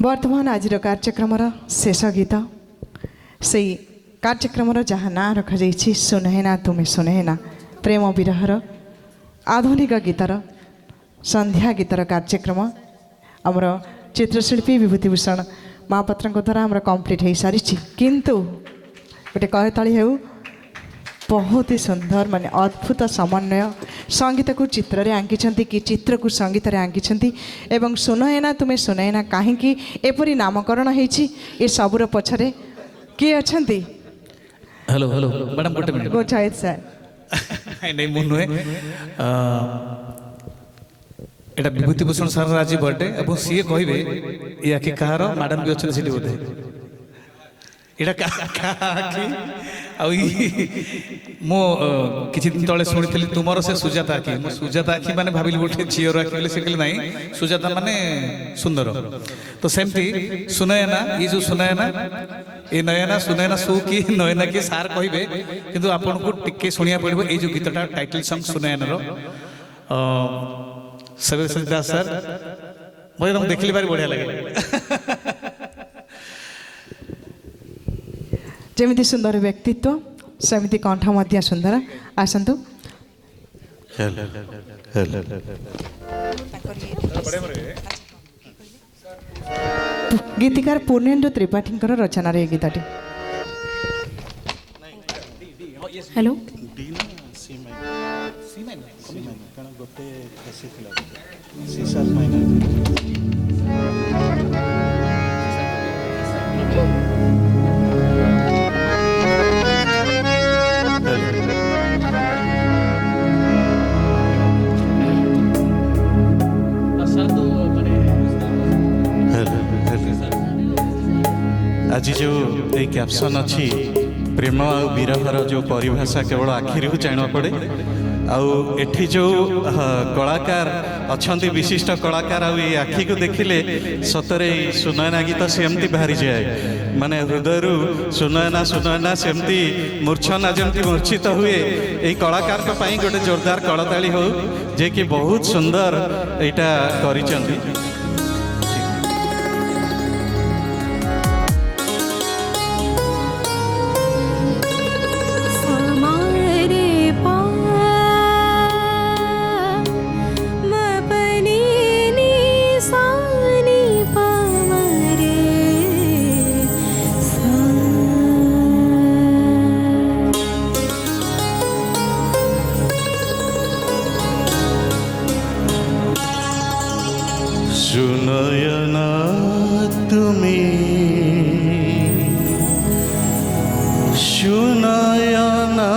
बर्तमान आज कार्यक्रम शेष गीत से कार्यक्रम जहाँ ना रखा सुनहेना तुम्हें सुनहेना प्रेम विरहर आधुनिक गीतर संध्या गीतर कार्यक्रम आमर चित्रशिल्पी विभूतिभूषण महापात्र द्वारा आमर कंप्लीट हो सारी किंतु गोटे करताली हो बहुत ही सुंदर माने अद्भुत समन्वय संगीत को चित्र रे आंकी कि चित्र को संगीत रे आंकी एवं सुनहेना तुम्हें सुनहेना कहीं एपरी नामकरण होती ये सबूर पछरे किए अच्छी हेलो हेलो मैडम गोटे मिनट गोचायत सर नहीं मु नुहे एटा विभूतिभूषण सर आज बर्थडे एवं सी कहे या कि कहार मैडम भी अच्छे सीटी बोधे एटा मो किछि दिन तले शुणी तुमर से सुजाता आखि मो सुजाता आखि माने भाबिल गोटे झीर आखि से कहले नहीं सुजाता माने सुंदर तो सेमती सुनयना ये जो सुनयना ये नयना सुनयना सु की नयना की सार कहबे किंतु आपन को टिके सुनिया पड़बो ए जो गीतटा टाइटल सॉन्ग सुनयना रो सबे दास सर मोय हम देखली बारी बढ़िया लगे जमिति सुंदर व्यक्तित्व सेमिति कंठ मध्य सुंदर आसंतु गीतिकार पूर्णेन्दु त्रिपाठी रचना रे गीतटी हेलो आज जो ये कैप्शन अच्छी प्रेम आ विरहर जो परिभाषा केवल आखिरी जाना पड़े आठी जो कलाकार अच्छा विशिष्ट कलाकार आखि को देखिले सतरे सुनयना गीत सेमती बाहरी जाए माने हृदय सुनयना सुनयना सेमती मूर्छना जमती मूर्छित हुए यही कलाकार गोटे जोरदार कलताली हो जे कि बहुत सुंदर यहाँ करिचंती सुनयना तुम्हें सुनयना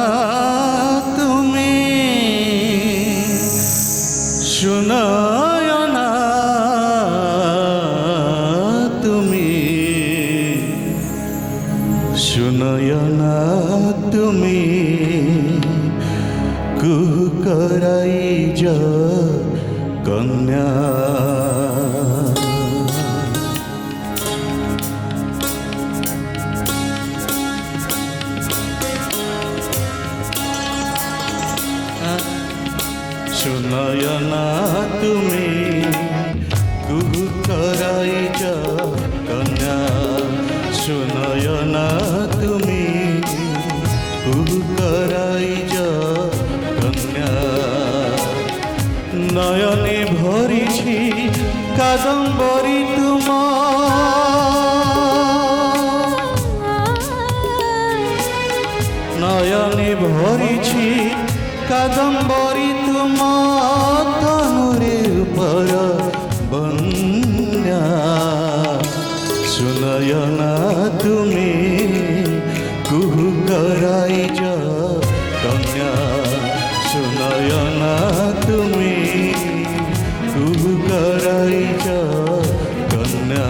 तुम्हें सुनयना तुम्हें सुनयना तुम्हें कुह कराई जा कन्या सुनयना तुम्हें कुह कराई जा कन्या सुनयना तुम्हें कुह कराई जा कन्या नयने भरी कादम्बरी तुम नयने भरी कादम्बरी तुम तनुरे पर बन्या सुनयना तुम्हें कुह कराई जा कन्या सुनयना तुम्हें कुह कराई जा कन्या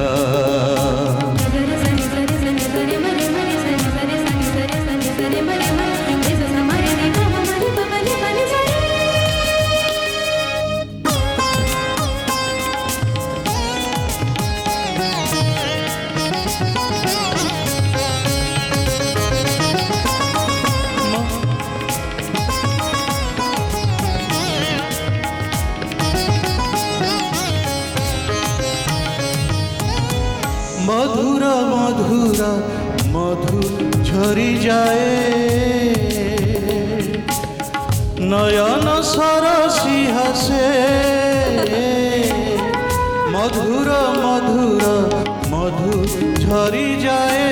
মধুর মধুর মধু ঝরি যায় নয়ন সরসি হাসে মধুর মধুর মধু ঝরি যায়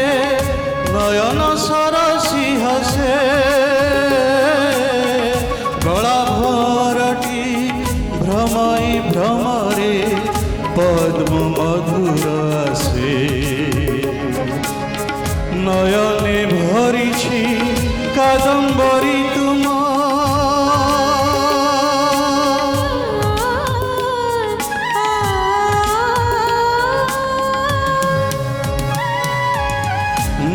নয়ন সরসি হাসে গলা ভরটি ভ্রমই ভ্রমরে পদ্ম মধুর আসে নয়নে ভরিছি কাদম্বরী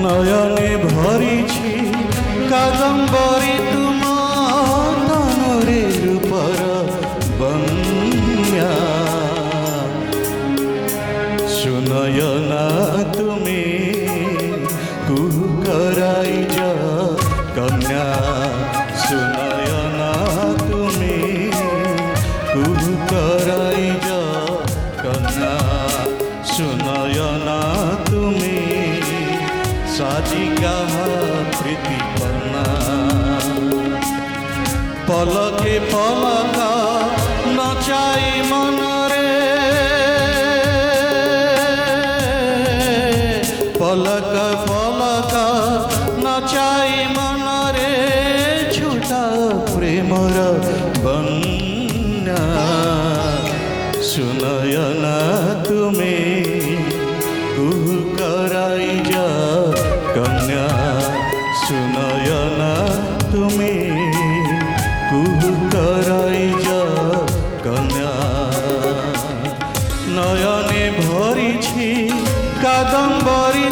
নয়নে ভরিছি কাদম্বরী তোমার তনুরে রূপর বন্যা সুনয়না তুমি কুহু করাই যা কন্যা সুনয়না তুমি কুহু করাই যা কন্যা সুনয়না তুমি সাজিকা প্রীতিপন্না পলকে পলকা নচাই মনরে পলক পলক নচাই মনরে ছুটা প্রেমর বন্যা সুনয়না তুমি কুহু করাই যা কন্যা সুনয়না তুমি কুহু করাই যা কন্যা নয়নে ভরিছি কাদম্বরী